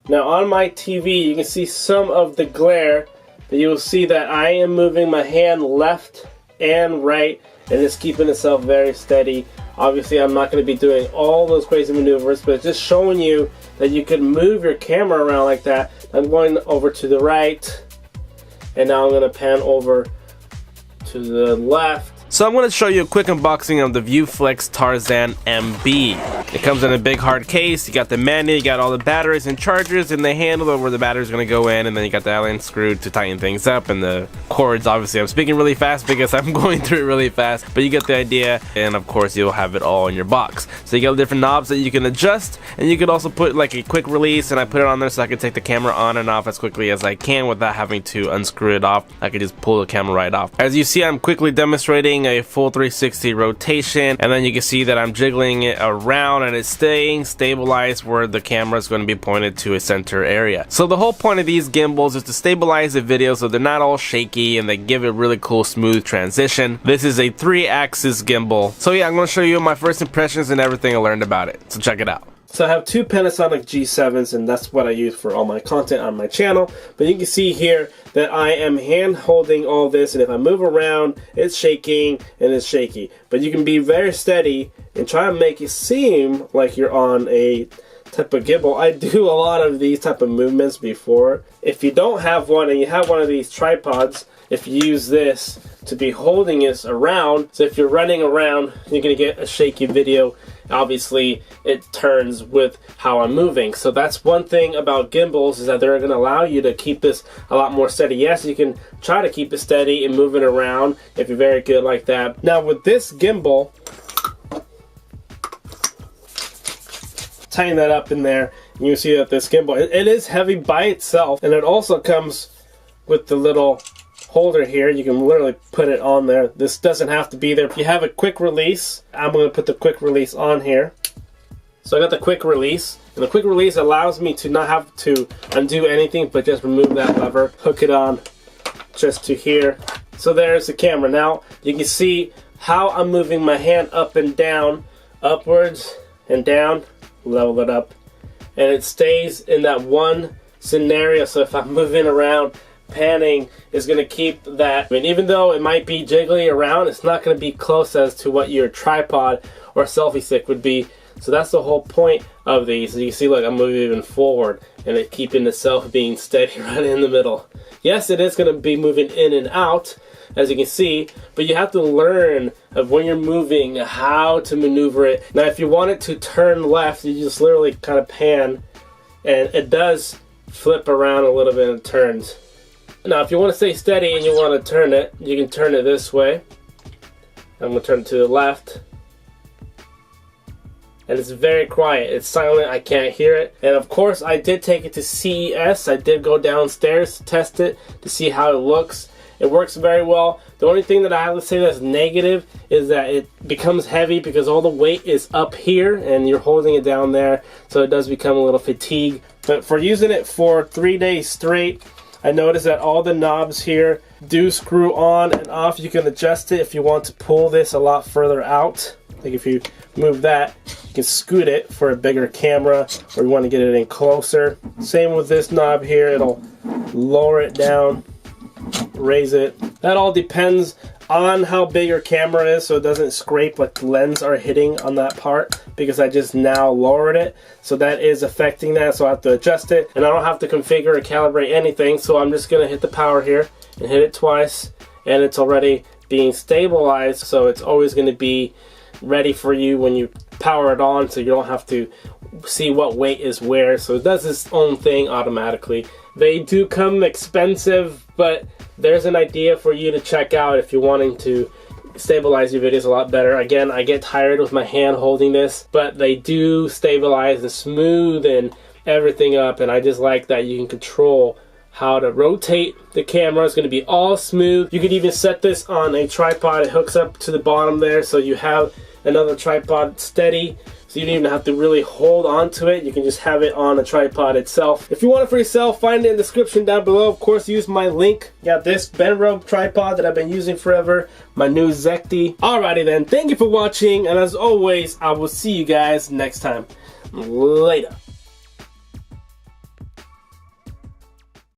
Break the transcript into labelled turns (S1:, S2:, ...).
S1: Now on my TV you can see some of the glare, but you will see that I am moving my hand left and right and it's keeping itself very steady. Obviously I'm not going to be doing all those crazy maneuvers, but just showing you that you can move your camera around like that. I'm going over to the right, and now I'm going to pan over to the left. So I'm going to show you a quick unboxing of the ViewFlex TARZAN MB. It comes in a big hard case. You got the manual, you got all the batteries and chargers, and the handle where the battery's going to go in, and then you got the Allen screw to tighten things up, and the cords. Obviously I'm speaking really fast because I'm going through it really fast, but you get the idea, and of course you'll have it all in your box. So you got different knobs that you can adjust, and you could also put like a quick release, and I put it on there so I can take the camera on and off as quickly as I can without having to unscrew it off. I could just pull the camera right off. As you see, I'm quickly demonstrating a full 360 rotation, and then you can see that I'm jiggling it around and it's staying stabilized where the camera is going to be pointed to a center area. So the whole point of these gimbals is to stabilize the video so they're not all shaky and they give a really cool smooth transition. This is a 3-axis gimbal. So yeah, I'm going to show you my first impressions and everything I learned about it. So check it out. So I have two Panasonic G7s, and that's what I use for all my content on my channel. But you can see here that I am hand holding all this, and if I move around, it's shaking and it's shaky. But you can be very steady and try to make it seem like you're on a type of gimbal. I do a lot of these type of movements before. If you don't have one and you have one of these tripods, if you use this to be holding this around, so if you're running around, you're going to get a shaky video. Obviously it turns with how I'm moving. So that's one thing about gimbals, is that they're going to allow you to keep this a lot more steady. Yes, you can try to keep it steady and move it around if you're very good like that. Now with this gimbal, tighten that up in there, and you see that this gimbal, it is heavy by itself, and it also comes with the little holder here. You can literally put it on there. This doesn't have to be there. If you have a quick release, I'm going to put the quick release on here. So I got the quick release, and the quick release allows me to not have to undo anything but just remove that lever, hook it on just to here. So there's the camera. Now you can see how I'm moving my hand up and down, upwards and down, level it up, and it stays in that one scenario. So if I'm moving around, panning is going to keep that. I mean, even though it might be jiggling around, it's not going to be close as to what your tripod or selfie stick would be. So that's the whole point of these. So you can see, look, I'm moving even forward and it keeping itself being steady right in the middle. Yes, it is going to be moving in and out, as you can see, but you have to learn of when you're moving how to maneuver it. Now if you want it to turn left, you just literally kind of pan, and it does flip around a little bit and it turns. Now if you want to stay steady and you want to turn it, you can turn it this way. I'm going to turn it to the left. And it's very quiet. It's silent. I can't hear it. And of course I did take it to CES. I did go downstairs to test it to see how it looks. It works very well. The only thing that I have to say that's negative is that it becomes heavy because all the weight is up here and you're holding it down there, so it does become a little fatigued. But for using it for 3 days straight, I noticed that all the knobs here do screw on and off. You can adjust it if you want to pull this a lot further out. Like if you move that, you can scoot it for a bigger camera, or you want to get it in closer. Same with this knob here, it'll lower it down, raise it. That all depends on how big your camera is, so it doesn't scrape like the lens are hitting on that part, because I just now lowered it, so that is affecting that. So I have to adjust it, and I don't have to configure or calibrate anything. So I'm just gonna hit the power here and hit it twice, and it's already being stabilized, so it's always going to be ready for you when you power it on, so you don't have to see what weight is where. So it does its own thing automatically. They do come expensive, but there's an idea for you to check out if you're wanting to stabilize your videos a lot better. Again, I get tired with my hand holding this, but they do stabilize and smoothen everything up, and I just like that you can control how to rotate the camera. It's going to be all smooth. You could even set this on a tripod. It hooks up to the bottom there, so you have another tripod steady, so you don't even have to really hold on to it. You can just have it on a tripod itself. If you want it for yourself, find it in the description down below. Of course, use my link. Got this bend rope tripod that I've been using forever, my new Zekti. Alrighty then, thank you for watching, and as always, I will see you guys next time. Later.